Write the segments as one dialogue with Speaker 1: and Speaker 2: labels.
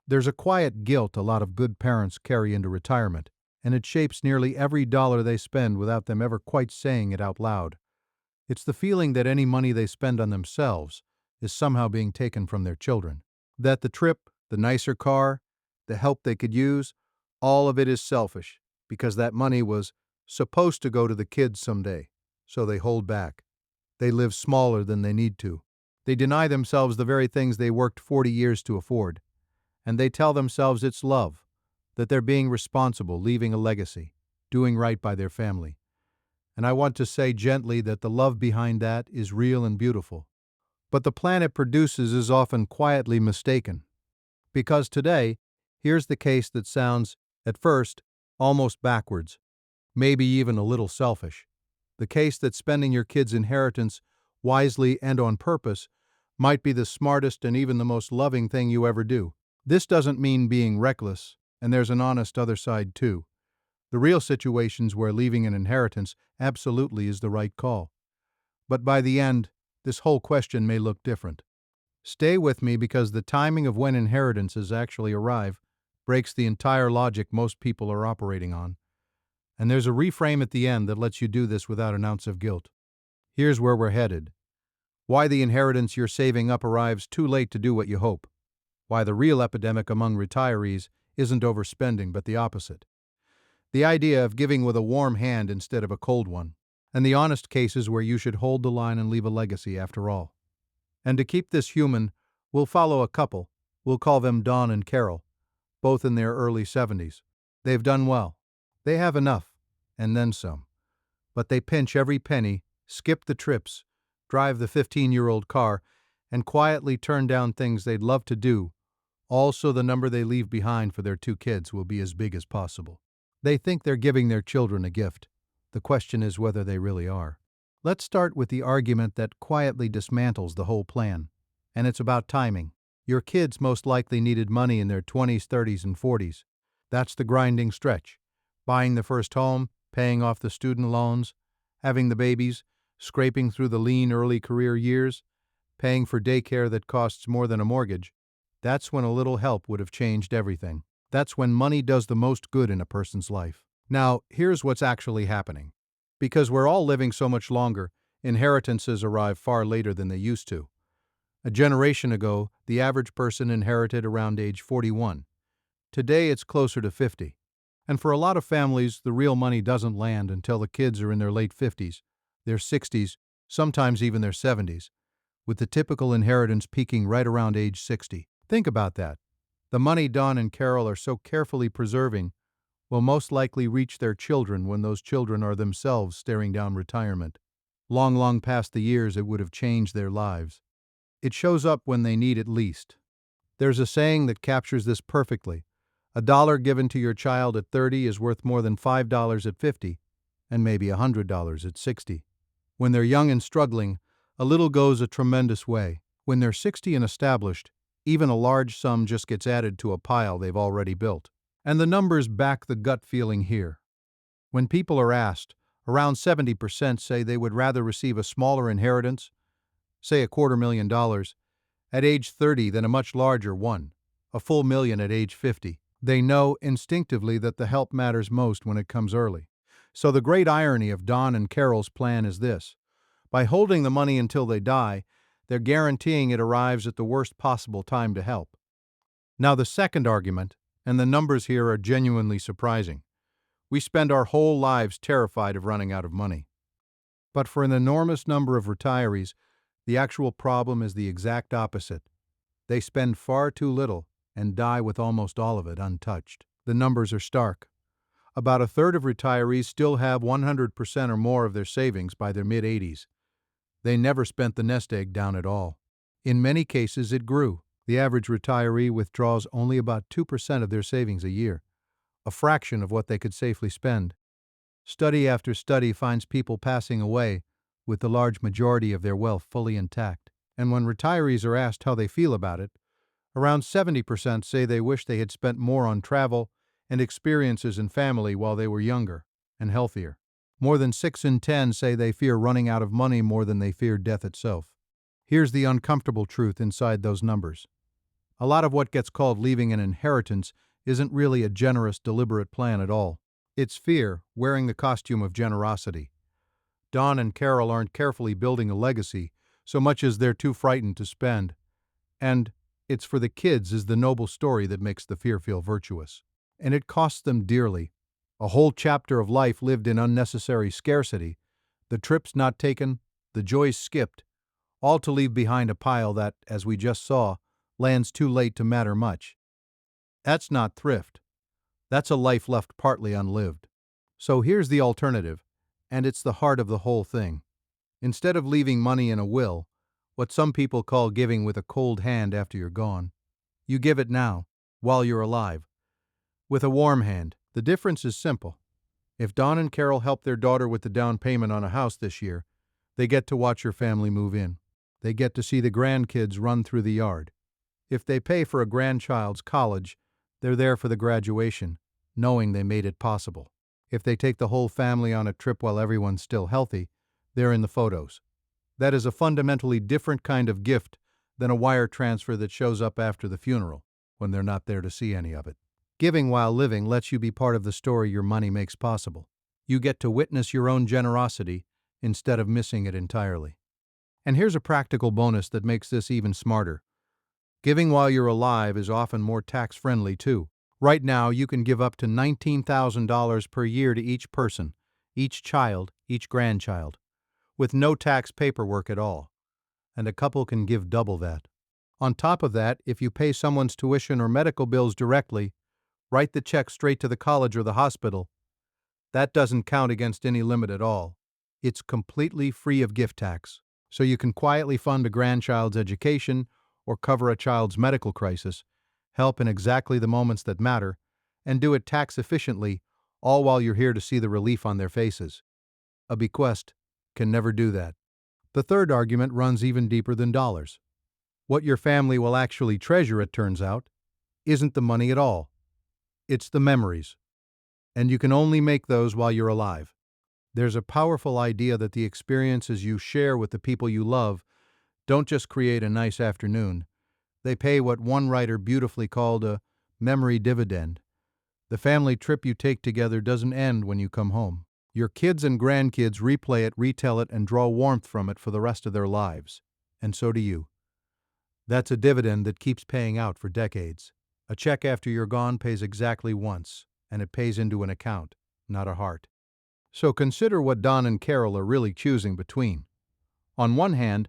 Speaker 1: There's a quiet guilt a lot of good parents carry into retirement, and it shapes nearly every dollar they spend without them ever quite saying it out loud. It's the feeling that any money they spend on themselves is somehow being taken from their children. That the trip, the nicer car, the help they could use, all of it is selfish, because that money was supposed to go to the kids someday, so they hold back. They live smaller than they need to. They deny themselves the very things they worked 40 years to afford. And they tell themselves it's love, that they're being responsible, leaving a legacy, doing right by their family. And I want to say gently that the love behind that is real and beautiful. But the plan it produces is often quietly mistaken. Because today, here's the case that sounds, at first, almost backwards, maybe even a little selfish. The case that spending your kid's inheritance wisely and on purpose might be the smartest and even the most loving thing you ever do. This doesn't mean being reckless, and there's an honest other side too. The real situations where leaving an inheritance absolutely is the right call. But by the end, this whole question may look different. Stay with me because the timing of when inheritances actually arrive breaks the entire logic most people are operating on. And there's a reframe at the end that lets you do this without an ounce of guilt. Here's where we're headed. Why the inheritance you're saving up arrives too late to do what you hope. Why the real epidemic among retirees isn't overspending but the opposite. The idea of giving with a warm hand instead of a cold one. And the honest cases where you should hold the line and leave a legacy after all. And to keep this human, we'll follow a couple. We'll call them Don and Carol, both in their early 70s. They've done well. They have enough, and then some. But they pinch every penny, skip the trips, drive the 15-year-old car, and quietly turn down things they'd love to do, all so the number they leave behind for their two kids will be as big as possible. They think they're giving their children a gift. The question is whether they really are. Let's start with the argument that quietly dismantles the whole plan. And it's about timing. Your kids most likely needed money in their 20s, 30s, and 40s. That's the grinding stretch. Buying the first home, paying off the student loans, having the babies, scraping through the lean early career years, paying for daycare that costs more than a mortgage. That's when a little help would have changed everything. That's when money does the most good in a person's life. Now, here's what's actually happening. Because we're all living so much longer, inheritances arrive far later than they used to. A generation ago, the average person inherited around age 41. Today, it's closer to 50. And for a lot of families, the real money doesn't land until the kids are in their late 50s, their 60s, sometimes even their 70s, with the typical inheritance peaking right around age 60. Think about that. The money Don and Carol are so carefully preserving will most likely reach their children when those children are themselves staring down retirement, long, long past the years it would have changed their lives. It shows up when they need it least. There's a saying that captures this perfectly. A dollar given to your child at 30 is worth more than $5 at 50, and maybe $100 at 60. When they're young and struggling, a little goes a tremendous way. When they're 60 and established, even a large sum just gets added to a pile they've already built. And the numbers back the gut feeling here. When people are asked, around 70% say they would rather receive a smaller inheritance, say $250,000, at age 30 than a much larger one, a full million at age 50. They know instinctively that the help matters most when it comes early. So the great irony of Don and Carol's plan is this. By holding the money until they die, they're guaranteeing it arrives at the worst possible time to help. Now the second argument, and the numbers here are genuinely surprising. We spend our whole lives terrified of running out of money. But for an enormous number of retirees, the actual problem is the exact opposite. They spend far too little and die with almost all of it untouched. The numbers are stark. About a third of retirees still have 100% or more of their savings by their mid-80s. They never spent the nest egg down at all. In many cases, it grew. The average retiree withdraws only about 2% of their savings a year, a fraction of what they could safely spend. Study after study finds people passing away with the large majority of their wealth fully intact. And when retirees are asked how they feel about it, around 70% say they wish they had spent more on travel and experiences and family while they were younger and healthier. More than 6 in 10 say they fear running out of money more than they fear death itself. Here's the uncomfortable truth inside those numbers. A lot of what gets called leaving an inheritance isn't really a generous, deliberate plan at all. It's fear wearing the costume of generosity. Don and Carol aren't carefully building a legacy so much as they're too frightened to spend. And it's for the kids is the noble story that makes the fear feel virtuous. And it costs them dearly. A whole chapter of life lived in unnecessary scarcity, the trips not taken, the joys skipped, all to leave behind a pile that, as we just saw, lands too late to matter much. That's not thrift. That's a life left partly unlived. So here's the alternative, and it's the heart of the whole thing. Instead of leaving money in a will, what some people call giving with a cold hand after you're gone, you give it now, while you're alive, with a warm hand. The difference is simple. If Don and Carol help their daughter with the down payment on a house this year, they get to watch your family move in. They get to see the grandkids run through the yard. If they pay for a grandchild's college, they're there for the graduation, knowing they made it possible. If they take the whole family on a trip while everyone's still healthy, they're in the photos. That is a fundamentally different kind of gift than a wire transfer that shows up after the funeral, when they're not there to see any of it. Giving while living lets you be part of the story your money makes possible. You get to witness your own generosity instead of missing it entirely. And here's a practical bonus that makes this even smarter. Giving while you're alive is often more tax-friendly, too. Right now, you can give up to $19,000 per year to each person, each child, each grandchild, with no tax paperwork at all. And a couple can give double that. On top of that, if you pay someone's tuition or medical bills directly, write the check straight to the college or the hospital, that doesn't count against any limit at all. It's completely free of gift tax. So you can quietly fund a grandchild's education or cover a child's medical crisis, help in exactly the moments that matter, and do it tax efficiently, all while you're here to see the relief on their faces. A bequest can never do that. The third argument runs even deeper than dollars. What your family will actually treasure, it turns out, isn't the money at all. It's the memories. And you can only make those while you're alive. There's a powerful idea that the experiences you share with the people you love don't just create a nice afternoon. They pay what one writer beautifully called a memory dividend. The family trip you take together doesn't end when you come home. Your kids and grandkids replay it, retell it, and draw warmth from it for the rest of their lives. And so do you. That's a dividend that keeps paying out for decades. A check after you're gone pays exactly once, and it pays into an account, not a heart. So consider what Don and Carol are really choosing between. On one hand,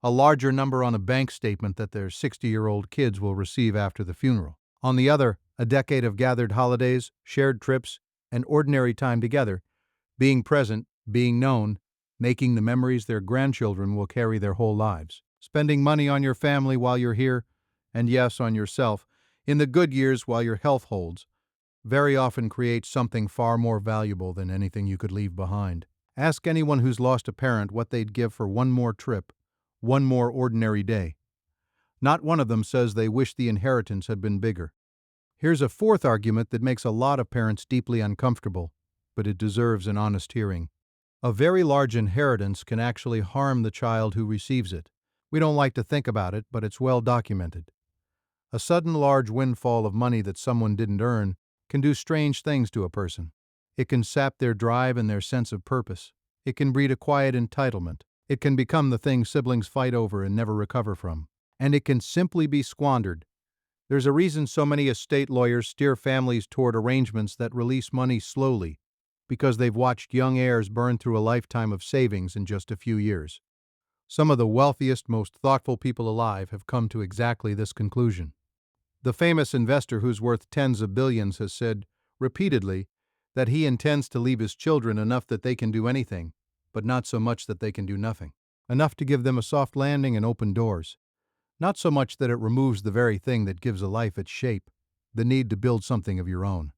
Speaker 1: a larger number on a bank statement that their 60-year-old kids will receive after the funeral. On the other, a decade of gathered holidays, shared trips, and ordinary time together, being present, being known, making the memories their grandchildren will carry their whole lives. Spending money on your family while you're here, and yes, on yourself, in the good years while your health holds, very often creates something far more valuable than anything you could leave behind. Ask anyone who's lost a parent what they'd give for one more trip, one more ordinary day. Not one of them says they wish the inheritance had been bigger. Here's a fourth argument that makes a lot of parents deeply uncomfortable, but it deserves an honest hearing. A very large inheritance can actually harm the child who receives it. We don't like to think about it, but it's well documented. A sudden large windfall of money that someone didn't earn can do strange things to a person. It can sap their drive and their sense of purpose. It can breed a quiet entitlement. It can become the thing siblings fight over and never recover from. And it can simply be squandered. There's a reason so many estate lawyers steer families toward arrangements that release money slowly, because they've watched young heirs burn through a lifetime of savings in just a few years. Some of the wealthiest, most thoughtful people alive have come to exactly this conclusion. The famous investor who's worth tens of billions has said, repeatedly, that he intends to leave his children enough that they can do anything, but not so much that they can do nothing. Enough to give them a soft landing and open doors. Not so much that it removes the very thing that gives a life its shape, the need to build something of your own.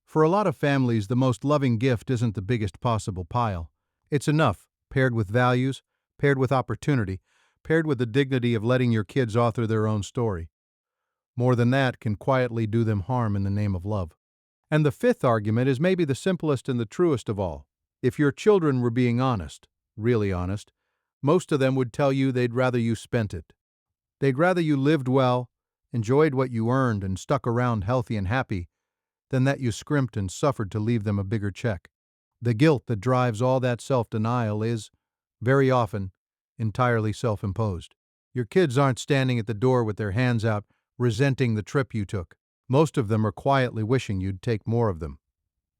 Speaker 1: For a lot of families, the most loving gift isn't the biggest possible pile. It's enough, paired with values, paired with opportunity, paired with the dignity of letting your kids author their own story. More than that can quietly do them harm in the name of love. And the fifth argument is maybe the simplest and the truest of all. If your children were being honest, really honest, most of them would tell you they'd rather you spent it. They'd rather you lived well, enjoyed what you earned, and stuck around healthy and happy than that you scrimped and suffered to leave them a bigger check. The guilt that drives all that self-denial is, very often, entirely self-imposed. Your kids aren't standing at the door with their hands out, resenting the trip you took. Most of them are quietly wishing you'd take more of them.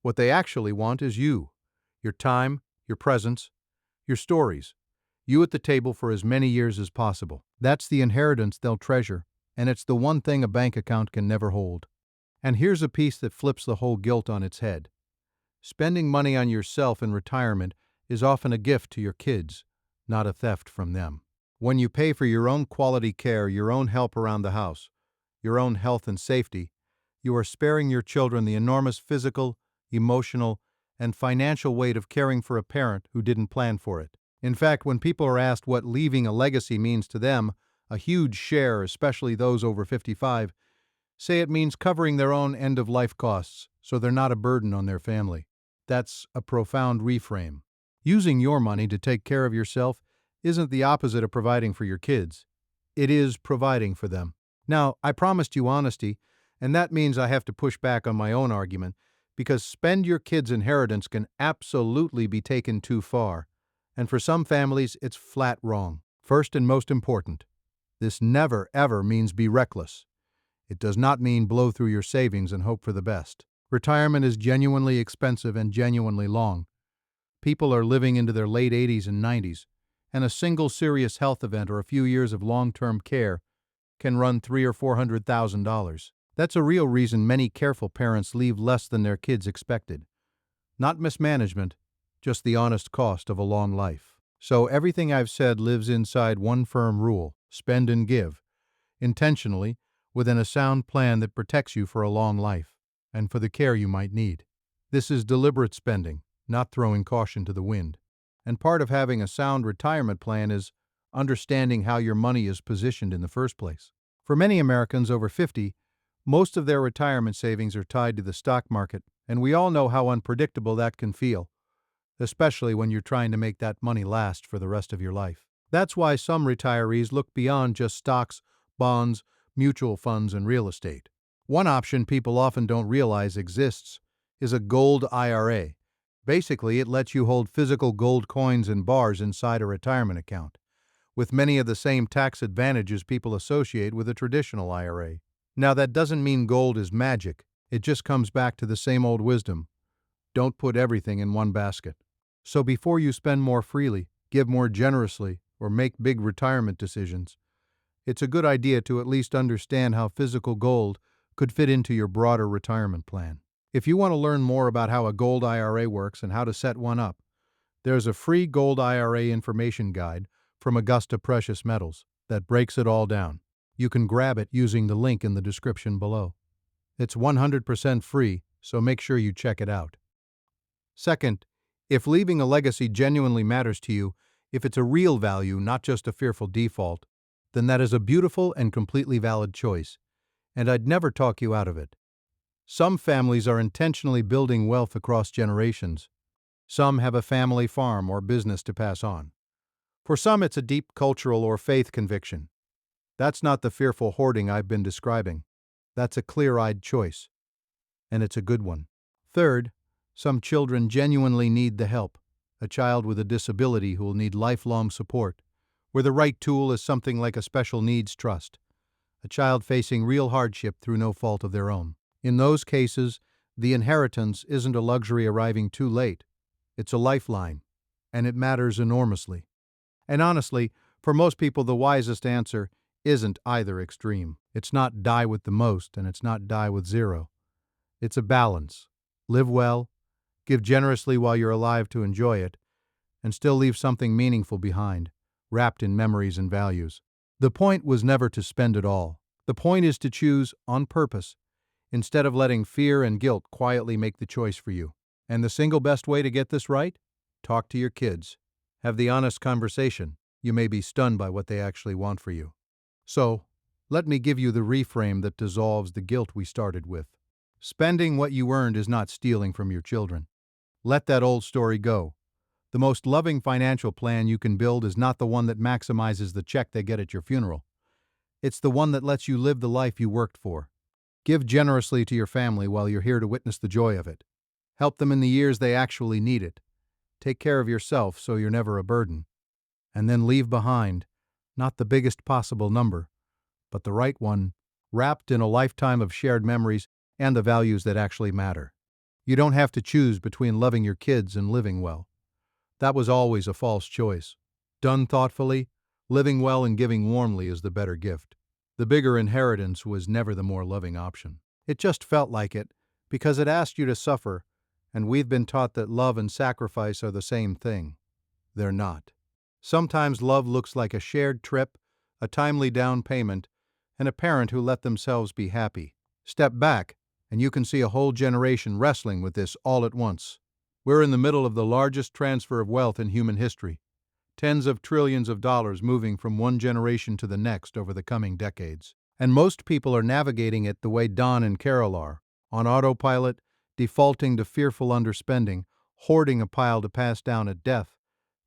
Speaker 1: What they actually want is you, your time, your presence, your stories, you at the table for as many years as possible. That's the inheritance they'll treasure, and it's the one thing a bank account can never hold. And here's a piece that flips the whole guilt on its head. Spending money on yourself in retirement is often a gift to your kids, not a theft from them. When you pay for your own quality care, your own help around the house, your own health and safety, you are sparing your children the enormous physical, emotional, and financial weight of caring for a parent who didn't plan for it. In fact, when people are asked what leaving a legacy means to them, a huge share, especially those over 55, say it means covering their own end-of-life costs so they're not a burden on their family. That's a profound reframe. Using your money to take care of yourself isn't the opposite of providing for your kids. It is providing for them. Now, I promised you honesty, and that means I have to push back on my own argument, because spend your kids' inheritance can absolutely be taken too far, and for some families, it's flat wrong. First and most important, this never, ever means be reckless. It does not mean blow through your savings and hope for the best. Retirement is genuinely expensive and genuinely long. People are living into their late 80s and 90s, and a single serious health event or a few years of long-term care can run $300,000 or $400,000. That's a real reason many careful parents leave less than their kids expected. Not mismanagement, just the honest cost of a long life. So everything I've said lives inside one firm rule: spend and give, intentionally, within a sound plan that protects you for a long life, and for the care you might need. This is deliberate spending, not throwing caution to the wind. And part of having a sound retirement plan is understanding how your money is positioned in the first place. For many Americans over 50, most of their retirement savings are tied to the stock market, and we all know how unpredictable that can feel, especially when you're trying to make that money last for the rest of your life. That's why some retirees look beyond just stocks, bonds, mutual funds, and real estate. One option people often don't realize exists is a gold IRA. Basically, it lets you hold physical gold coins and bars inside a retirement account, with many of the same tax advantages people associate with a traditional IRA. Now, that doesn't mean gold is magic. It just comes back to the same old wisdom: don't put everything in one basket. So before you spend more freely, give more generously, or make big retirement decisions, it's a good idea to at least understand how physical gold could fit into your broader retirement plan. If you want to learn more about how a gold IRA works and how to set one up, there's a free Gold IRA information guide from Augusta Precious Metals that breaks it all down. You can grab it using the link in the description below. It's 100% free, so make sure you check it out. Second, if leaving a legacy genuinely matters to you, if it's a real value, not just a fearful default, then that is a beautiful and completely valid choice, and I'd never talk you out of it. Some families are intentionally building wealth across generations. Some have a family farm or business to pass on. For some, it's a deep cultural or faith conviction. That's not the fearful hoarding I've been describing. That's a clear-eyed choice, and it's a good one. Third, some children genuinely need the help. A child with a disability who will need lifelong support, where the right tool is something like a special needs trust. A child facing real hardship through no fault of their own. In those cases, the inheritance isn't a luxury arriving too late. It's a lifeline, and it matters enormously. And honestly, for most people, the wisest answer isn't either extreme. It's not die with the most, and it's not die with zero. It's a balance. Live well, give generously while you're alive to enjoy it, and still leave something meaningful behind, wrapped in memories and values. The point was never to spend it all. The point is to choose on purpose, instead of letting fear and guilt quietly make the choice for you. And the single best way to get this right? Talk to your kids. Have the honest conversation. You may be stunned by what they actually want for you. So, let me give you the reframe that dissolves the guilt we started with. Spending what you earned is not stealing from your children. Let that old story go. The most loving financial plan you can build is not the one that maximizes the check they get at your funeral. It's the one that lets you live the life you worked for. Give generously to your family while you're here to witness the joy of it. Help them in the years they actually need it. Take care of yourself so you're never a burden. And then leave behind, not the biggest possible number, but the right one, wrapped in a lifetime of shared memories and the values that actually matter. You don't have to choose between loving your kids and living well. That was always a false choice. Done thoughtfully, living well and giving warmly is the better gift. The bigger inheritance was never the more loving option. It just felt like it, because it asked you to suffer, and we've been taught that love and sacrifice are the same thing. They're not. Sometimes love looks like a shared trip, a timely down payment, and a parent who let themselves be happy. Step back, and you can see a whole generation wrestling with this all at once. We're in the middle of the largest transfer of wealth in human history. Tens of trillions of dollars moving from one generation to the next over the coming decades. And most people are navigating it the way Don and Carol are, on autopilot, defaulting to fearful underspending, hoarding a pile to pass down at death,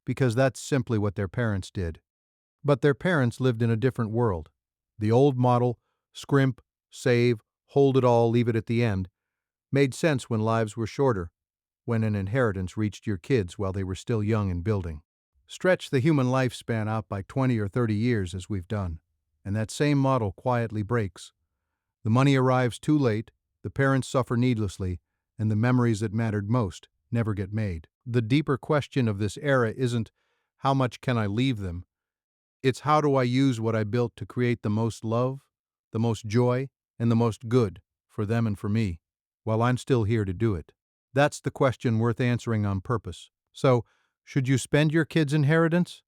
Speaker 1: because that's simply what their parents did. But their parents lived in a different world. The old model, scrimp, save, hold it all, leave it at the end, made sense when lives were shorter, when an inheritance reached your kids while they were still young and building. Stretch the human lifespan out by 20 or 30 years as we've done, and that same model quietly breaks. The money arrives too late, the parents suffer needlessly, and the memories that mattered most never get made. The deeper question of this era isn't, how much can I leave them? It's, how do I use what I built to create the most love, the most joy, and the most good for them and for me, while I'm still here to do it? That's the question worth answering on purpose. So, should you spend your kids' inheritance?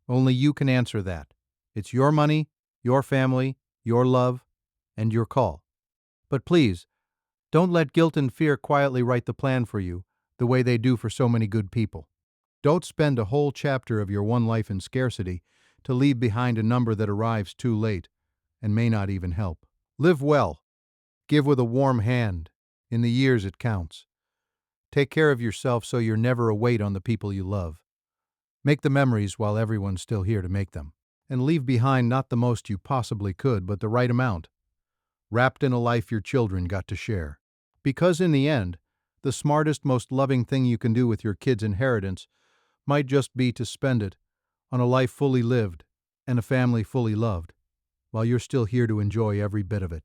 Speaker 1: Only you can answer that. It's your money, your family, your love, and your call. But please, don't let guilt and fear quietly write the plan for you, the way they do for so many good people. Don't spend a whole chapter of your one life in scarcity to leave behind a number that arrives too late and may not even help. Live well. Give with a warm hand. In the years it counts. Take care of yourself so you're never a weight on the people you love. Make the memories while everyone's still here to make them. And leave behind not the most you possibly could, but the right amount, wrapped in a life your children got to share. Because in the end, the smartest, most loving thing you can do with your kids' inheritance might just be to spend it on a life fully lived and a family fully loved, while you're still here to enjoy every bit of it.